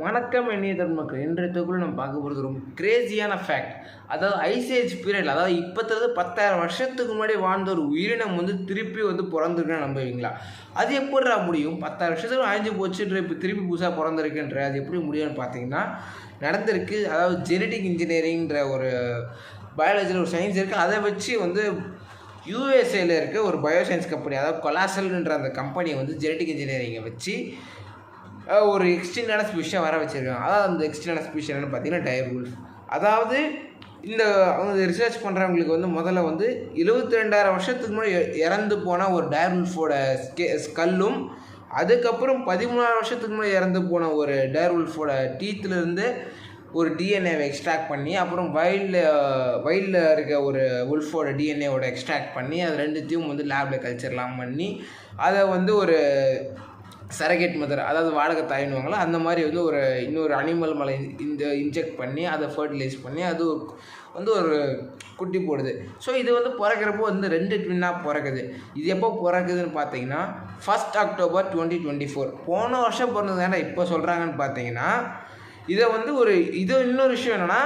வணக்கம் இனியதன் மக்கள். இன்றைய தொகுதியில் நம்ம பார்க்க போகிறது ரொம்ப கிரேசியான ஃபேக்ட். அதாவது ஐசேஜ் பீரியட், அதாவது இப்போத்தது 10,000 வருஷத்துக்கு முன்னாடி வாழ்ந்த ஒரு உயிரினம் வந்து திருப்பி வந்து பிறந்திருக்குன்னு நம்புவீங்களா? அது எப்படிடா முடியும்? 10,000 வருஷத்துக்கு அழிஞ்சு போச்சுன்ற இப்போ திருப்பி புதுசாக பிறந்திருக்குன்ற அது எப்படி முடியும்னு பார்த்தீங்கன்னா நடந்திருக்கு. அதாவது ஜெனட்டிக் இன்ஜினியரிங்கிற ஒரு பயாலஜியில் ஒரு சயின்ஸ் இருக்குது. அதை வச்சு வந்து யூஎஸ்ஏல இருக்க ஒரு பயோசயின்ஸ் கம்பெனி, அதாவது கொலாசல்ன்ற அந்த கம்பெனி வந்து ஜெனட்டிக் இன்ஜினியரிங்கை வச்சு ஒரு எக்ஸ்டிங்கான ஸ்பீஷியை வர வச்சுருக்காங்க. அதாவது அந்த எக்ஸ்டிங்கான ஸ்பீஷ் என்னென்னு பார்த்தீங்கன்னா டயர் வுல்ஃப். அதாவது இந்த அவங்க ரிசர்ச் பண்ணுறவங்களுக்கு வந்து முதல்ல வந்து 72,000 வருஷத்துக்கு முன்னாடி இறந்து போன ஒரு டயர் வுல்ஃபோட ஸ்கல்லும், அதுக்கப்புறம் 13,000 வருஷத்துக்கு முன்னாடி இறந்து போன ஒரு டயர் வுல்ஃபோட டீத்துலேருந்து ஒரு டிஎன்ஏவை எக்ஸ்ட்ராக்ட் பண்ணி, அப்புறம் வைல்டில் இருக்க ஒரு வுல்ஃபோட டிஎன்ஏவோட எக்ஸ்ட்ராக்ட் பண்ணி அது ரெண்டுத்தையும் வந்து லேபில் கல்ச்சர்லாம் பண்ணி அதை வந்து ஒரு சரகேட் மதர், அதாவது வாடகை தாயின்னுவாங்களோ அந்த மாதிரி வந்து ஒரு இன்னொரு அனிமல் மேலே இன்ஜெக்ட் பண்ணி அதை ஃபர்டிலைஸ் பண்ணி அது வந்து ஒரு குட்டி போடுது. ஸோ இது வந்து பிறக்கிறப்போ வந்து 2 ட்வின்னாக பிறக்குது. இது எப்போ பிறக்குதுன்னு பார்த்தீங்கன்னா 1 அக்டோபர் 2024. போன வருஷம் பிறந்தது. ஏன்னா இப்போ சொல்கிறாங்கன்னு பார்த்தீங்கன்னா இதை வந்து இன்னொரு விஷயம் என்னென்னா,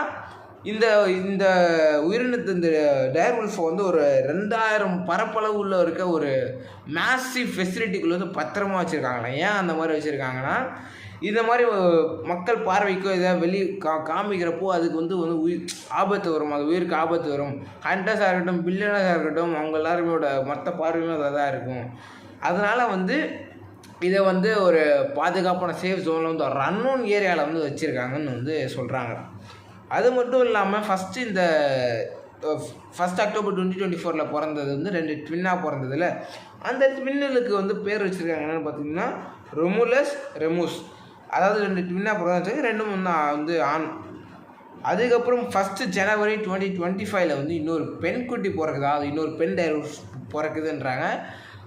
இந்த இந்த உயிரினத்து இந்த டயர் வுல்ஃபை வந்து ஒரு 2,000 பரப்பளவு உள்ள இருக்க ஒரு மேசிவ் ஃபெசிலிட்டிக்குள்ளே வந்து பத்திரமா வச்சுருக்காங்களே. ஏன் அந்த மாதிரி வச்சுருக்காங்கன்னா, இந்த மாதிரி மக்கள் பார்வைக்கோ இதை வெளியே காமிக்கிறப்போ அதுக்கு வந்து ஆபத்து வரும், அது உயிருக்கு ஆபத்து வரும். ஹண்டர்ஸாக இருக்கட்டும், பில்லியனர்ஸாக இருக்கட்டும், அவங்க எல்லாருமோட மொத்த பார்வையும் அதை தான் இருக்கும். அதனால் வந்து இதை வந்து ஒரு பாதுகாப்பான சேஃப் ஜோனில் வந்து ஒரு அன்னோன் ஏரியாவில் வந்து வச்சுருக்காங்கன்னு வந்து சொல்கிறாங்க. அது மட்டும் இல்லாமல் இந்த 1 அக்டோபர் 2024 பிறந்தது வந்து 2 ட்வின்னாக பிறந்ததில்ல, அந்த ட்வின்னுக்கு வந்து பேர் வச்சுருக்காங்க என்னென்னு பார்த்தீங்கன்னா ரொமுலஸ், ரெமுஸ். அதாவது 2 ட்வின்னாக பிறந்தாச்சு, ரெண்டும் வந்து ஆண். அதுக்கப்புறம் 1 ஜனவரி 2025 வந்து இன்னொரு பெண் குட்டி பிறக்குது, அதாவது இன்னொரு பெண் டயர் பிறக்குதுன்றாங்க.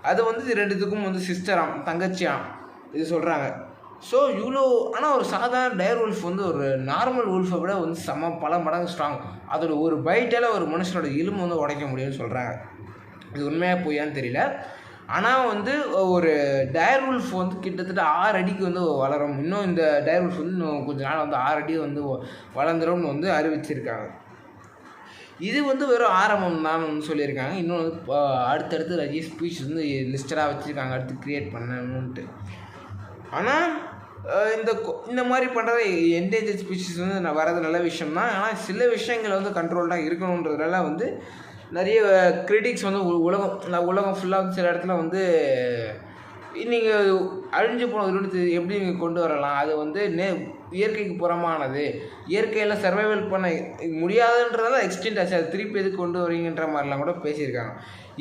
அது வந்து ரெண்டுத்துக்கும் வந்து சிஸ்டராம், தங்கச்சியாம் இது சொல்கிறாங்க. ஸோ இவ்வளோ, ஆனால் ஒரு சாதாரண டயர் வுல்ஃப் வந்து ஒரு நார்மல் வுல்ஃபை விட வந்து பல மடங்கு ஸ்ட்ராங். அதோட ஒரு பைட்டால் ஒரு மனுஷனோட எலும்பு வந்து உடைக்க முடியும்னு சொல்கிறாங்க. இது உண்மையாக போயான்னு தெரியல. ஆனால் வந்து ஒரு டயர் வுல்ஃப் வந்து கிட்டத்தட்ட 6 அடிக்கு வந்து வளரும். இன்னும் இந்த டயர் வுல்ஃப் வந்து இன்னும் கொஞ்சம் நாள் வந்து 6 அடி வந்து வளர்ந்துரும்னு வந்து அறிவிச்சிருக்காங்க. இது வந்து வெறும் ஆரம்பம் தான் வந்து சொல்லியிருக்காங்க. இன்னும் வந்து அடுத்தடுத்து நிறைய ஸ்பீச் வந்து லிஸ்டடாக வச்சுருக்காங்க அடுத்து க்ரியேட் பண்ணணுன்ட்டு. ஆனால் இந்த மாதிரி பண்ணுறது என்டேஞ்சர் ஸ்பீஷிஸ் வந்து வரது நல்ல விஷயம் தான். ஆனால் சில விஷயங்கள் வந்து கண்ட்ரோல்டாக இருக்கணுன்றதுனால வந்து நிறைய கிரிட்டிக்ஸ் வந்து உலகம் ஃபுல்லாக சில இடத்துல வந்து நீங்கள் அழிஞ்சு போன உயிரினத்தை எப்படி நீங்கள் கொண்டு வரலாம், அது வந்து இயற்கைக்கு புறமானது, இயற்கையில் சர்வைவல் பண்ண முடியாதுன்றதால எக்ஸ்டெண்ட் ஆச்சு, அது திருப்பி எது கொண்டு வரீங்கன்ற மாதிரிலாம் கூட பேசியிருக்காங்க.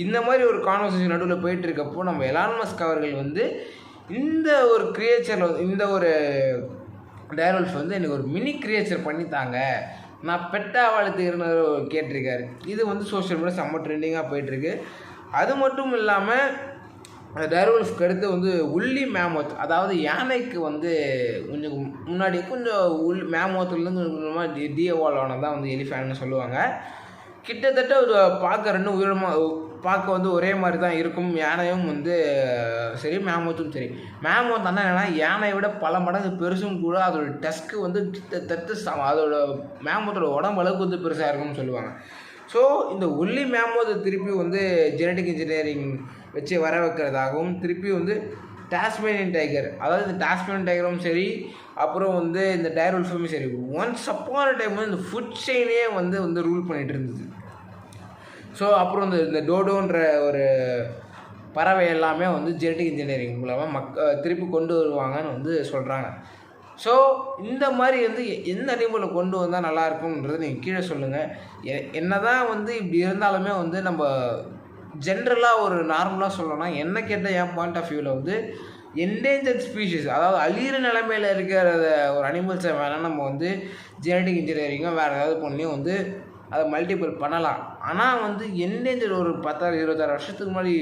இந்த மாதிரி ஒரு கான்வர்சேஷன் நடுவில் போயிட்டு இருக்கப்போ நம்ம எலான் மஸ்க் அவர்கள் வந்து இந்த ஒரு கிரியேச்சரில் இந்த ஒரு டயர் வுல்ஃப் வந்து எனக்கு ஒரு மினி கிரியேச்சர் பண்ணித்தாங்க, நான் பெட்டாக வளர்த்துக்கிறேன்னு கேட்டிருக்காரு. இது வந்து சோஷியல் மீடியா செம்ம ட்ரெண்டிங்காக போயிட்டுருக்கு. அது மட்டும் இல்லாமல் டயர் வுல்ஃப்க்கு அடுத்து வந்து உல்லி மேமோத், அதாவது யானைக்கு வந்து கொஞ்சம் முன்னாடி கொஞ்சம் மேமோத்துலேருந்து கொஞ்சமாக டிஎவால் ஆனது தான் வந்து எலிஃபேண்ட்னு சொல்லுவாங்க. கிட்டத்தட்ட ஒரு பார்க்க 2 உயிரினமாக பார்க்க வந்து ஒரே மாதிரி தான் இருக்கும். யானையும் வந்து சரி, மேமோத்தும் சரி. மேமோத் ஆனால் என்னென்னா யானையை விட பல மடங்கு பெருசும் கூட. அதோட டஸ்க்கு வந்து கிட்டத்தட்ட அதோட மேமோத்தோட உடம்பு அளவுக்கு வந்து பெருசாக இருக்கும்னு சொல்லுவாங்க. ஸோ இந்த ஒல்லி மேமோத்தை திருப்பி வந்து ஜெனட்டிக் இன்ஜினியரிங் வச்சு வர வைக்கிறதாகவும், திருப்பி வந்து டாஸ்மேனியன் டைகர், அதாவது இந்த டாஸ்மேனியன் டைகரும் சரி, அப்புறம் வந்து இந்த டயர் வுல்ஃபுமே சரி, ஒன்ஸ் அப்பான டைம் வந்து இந்த ஃபுட் செயினே வந்து ரூல் பண்ணிகிட்டு இருந்தது. ஸோ அப்புறம் இந்த டோடோன்ற ஒரு பறவை எல்லாமே வந்து ஜெனட்டிக் இன்ஜினியரிங் மூலமாக திருப்பி கொண்டு வருவாங்கன்னு வந்து சொல்கிறாங்க. ஸோ இந்த மாதிரி வந்து எந்த அனிமலை கொண்டு வந்தால் நல்லாயிருக்கும்ன்றது நீங்கள் கீழே சொல்லுங்கள். என்ன தான் வந்து இப்படி இருந்தாலுமே வந்து நம்ம ஜென்ரலாக ஒரு நார்மலாக சொல்லணும்னா என்ன கேட்டால் என் பாயிண்ட் ஆஃப் வியூவில் வந்து என்டேஞ்சர்ட் ஸ்பீஷிஸ், அதாவது அழியிற நிலைமையில் இருக்கிற ஒரு அனிமல்ஸை வேணால் நம்ம வந்து ஜெனட்டிக் இன்ஜினியரிங்கோ வேறு ஏதாவது பண்ணி வந்து அதை மல்டிபிள் பண்ணலாம். ஆனால் வந்து என்டேஞ்சர் ஒரு 10,000-20,000 வருஷத்துக்கு முன்னாடி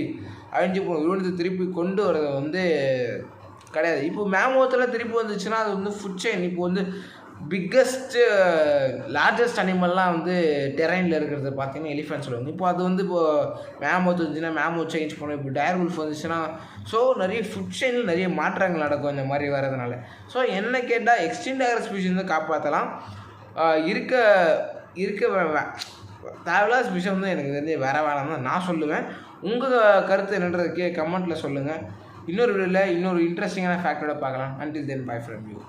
அழிஞ்சு போன உயிரினத்தை திருப்பி கொண்டு வரதை வந்து கிடையாது. இப்போ மேமோத்தில் திருப்பி வந்துச்சுன்னா அது வந்து ஃபுட் செயின். இப்போ வந்து பிக்கஸ்ட்டு லார்ஜஸ்ட் அனிமல்லாம் வந்து டெரைனில் இருக்கிறது பார்த்தீங்கன்னா எலிஃபென்ட் சொல்லுவாங்க. இப்போ அது வந்து இப்போது மேமோத் வந்துச்சுன்னா மேமோத் சேஞ்ச் பண்ணும். இப்போ டயர் உல்ஃப் வந்துச்சுன்னா ஸோ நிறைய ஃபுட் செயினில் நிறைய மாற்றங்கள் நடக்கும் இந்த மாதிரி வர்றதுனால. ஸோ என்ன கேட்டால் எக்ஸ்டிங்க்ட் ஆகிற ஸ்பீஷீஸ் வந்து காப்பாற்றலாம். இருக்க தேவையில்லாத ஸ்பீஷீஸ் வந்து எனக்கு தெரிஞ்சு வேணாம் தான் நான் சொல்லுவேன். உங்கள் கருத்து என்னன்றதுக்கு கமெண்ட்டில் சொல்லுங்கள். இன்னொரு வீடியோவில் இன்னொரு இன்ட்ரெஸ்டிங்கான ஃபேக்டரோட பார்க்கலாம். Until then by from you.